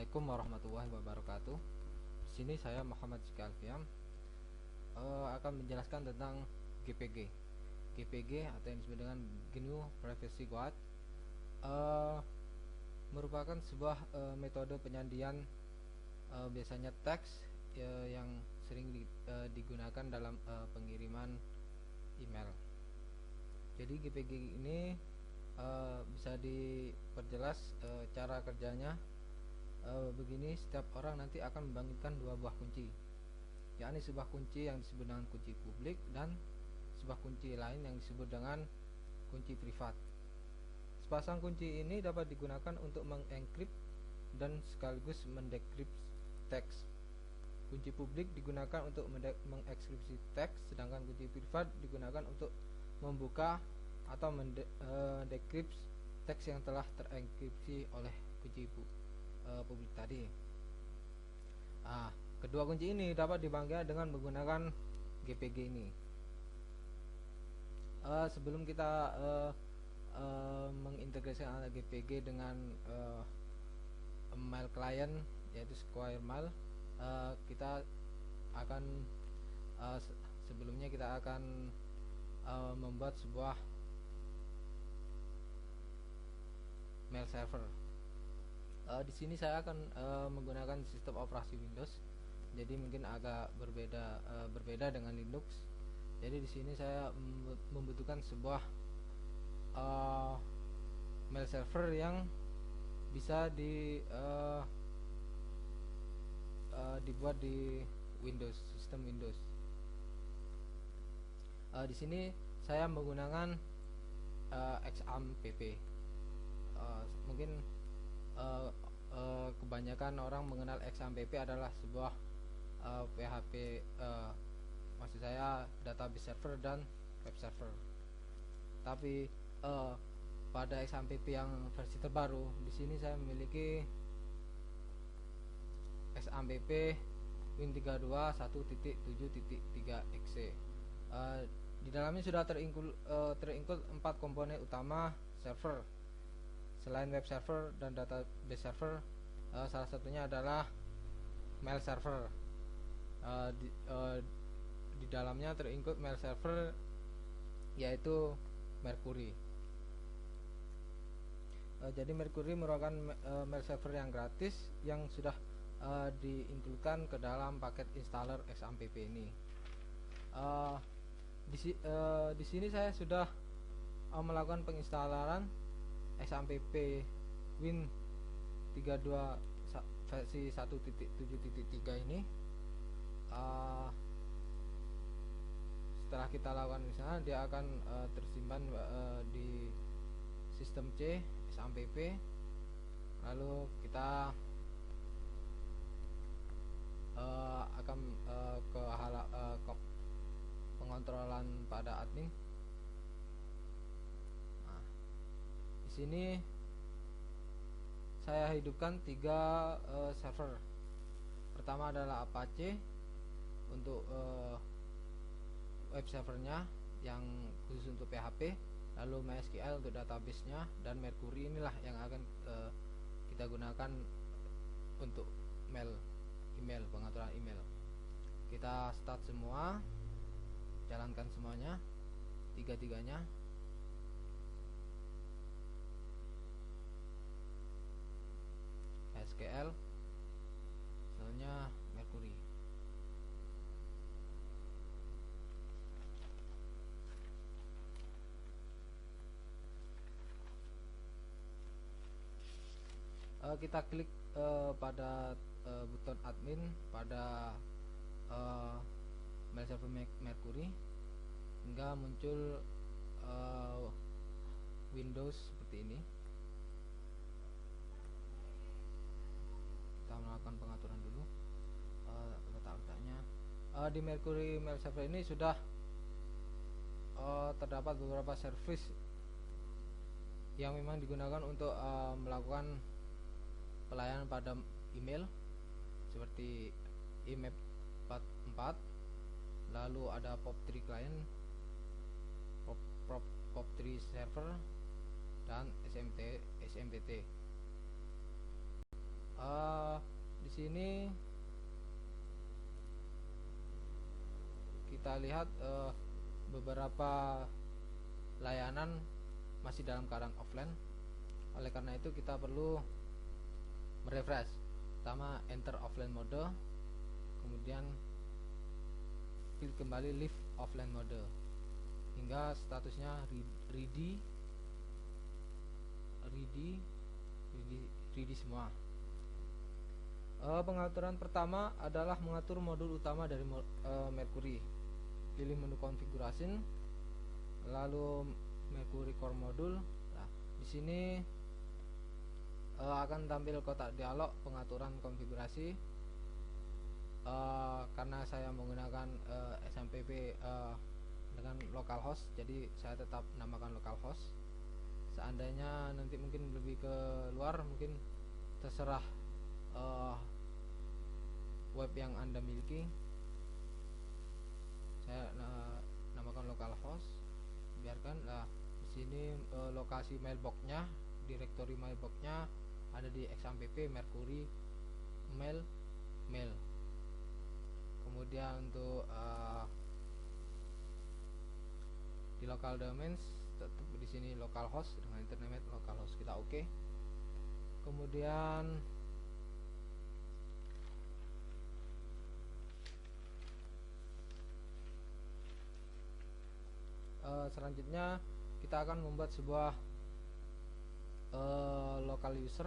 Assalamualaikum warahmatullahi wabarakatuh. Di sini saya Muhammad Zikri Alfiam akan menjelaskan tentang GPG. GPG atau yang disebut dengan GNU Privacy Guard merupakan sebuah metode penyandian biasanya teks yang sering digunakan dalam pengiriman email. Jadi GPG ini bisa diperjelas cara kerjanya. Begini, setiap orang nanti akan membangkitkan dua buah kunci, yakni sebuah kunci yang disebut dengan kunci publik dan sebuah kunci lain yang disebut dengan kunci privat. Sepasang kunci ini dapat digunakan untuk mengenkrip dan sekaligus mendekripsi teks. Kunci publik digunakan untuk mengekskripsi teks, sedangkan kunci privat digunakan untuk membuka atau mendekripsi teks yang telah terenkripsi oleh kunci publik tadi. Kedua kunci ini dapat dibangkitkan dengan menggunakan GPG ini. Sebelum kita mengintegrasikan GPG dengan mail client yaitu Square Mail, kita akan sebelumnya kita akan membuat sebuah mail server. Di sini saya akan menggunakan sistem operasi Windows, jadi mungkin agak berbeda dengan Linux. Jadi di sini saya membutuhkan sebuah mail server yang bisa dibuat di Windows, sistem Windows. Di sini saya menggunakan XAMPP. Mungkin kebanyakan orang mengenal XAMPP adalah sebuah PHP, maksud saya database server dan web server. Tapi pada XAMPP yang versi terbaru, di sini saya memiliki XAMPP Win32 1.7.3exe. Di dalamnya sudah terinclude 4 komponen utama server. Selain web server dan database server, salah satunya adalah mail server. Di dalamnya terinclude mail server yaitu Mercury. Jadi Mercury merupakan mail server yang gratis yang sudah diincludekan ke dalam paket installer XAMPP ini. Di sini saya sudah melakukan penginstalaran XAMPP Win32 versi 1.7.3 ini. Setelah kita lakukan misalnya, dia akan tersimpan di sistem C XAMPP. Lalu kita akan ke pengontrolan pada admin. Di sini saya hidupkan 3 server. Pertama adalah Apache untuk web servernya yang khusus untuk PHP, lalu MySQL untuk database-nya, dan Mercury inilah yang akan kita gunakan untuk email, pengaturan email. Kita start semua, jalankan semuanya, tiga-tiganya. SQL, soalnya Mercury. Kita klik pada button admin pada mail server Mercury hingga muncul Windows seperti ini. Kita melakukan pengaturan dulu letak-letaknya. Di Mercury mail server ini sudah terdapat beberapa service yang memang digunakan untuk melakukan pelayanan pada email, seperti IMAP 44, lalu ada POP3 client, POP3 server, dan SMPT. Di sini kita lihat beberapa layanan masih dalam keadaan offline. Oleh karena itu kita perlu merefresh. Pertama, enter offline mode, kemudian pilih kembali leave offline mode hingga statusnya ready semua. Pengaturan pertama adalah mengatur modul utama dari Mercury. Pilih menu konfigurasi, lalu Mercury Core Module. Nah, di sini akan tampil kotak dialog pengaturan konfigurasi. Karena saya menggunakan SMPP dengan localhost, jadi saya tetap namakan localhost. Seandainya nanti mungkin lebih ke luar, mungkin terserah web yang Anda miliki. Saya namakan localhost, biarkan. Nah, di sini lokasi mailboxnya, direktori mailboxnya ada di XAMPP Mercury mail. Kemudian untuk di local domains tetap di sini localhost dengan internet localhost kita oke. Kemudian selanjutnya kita akan membuat sebuah local user.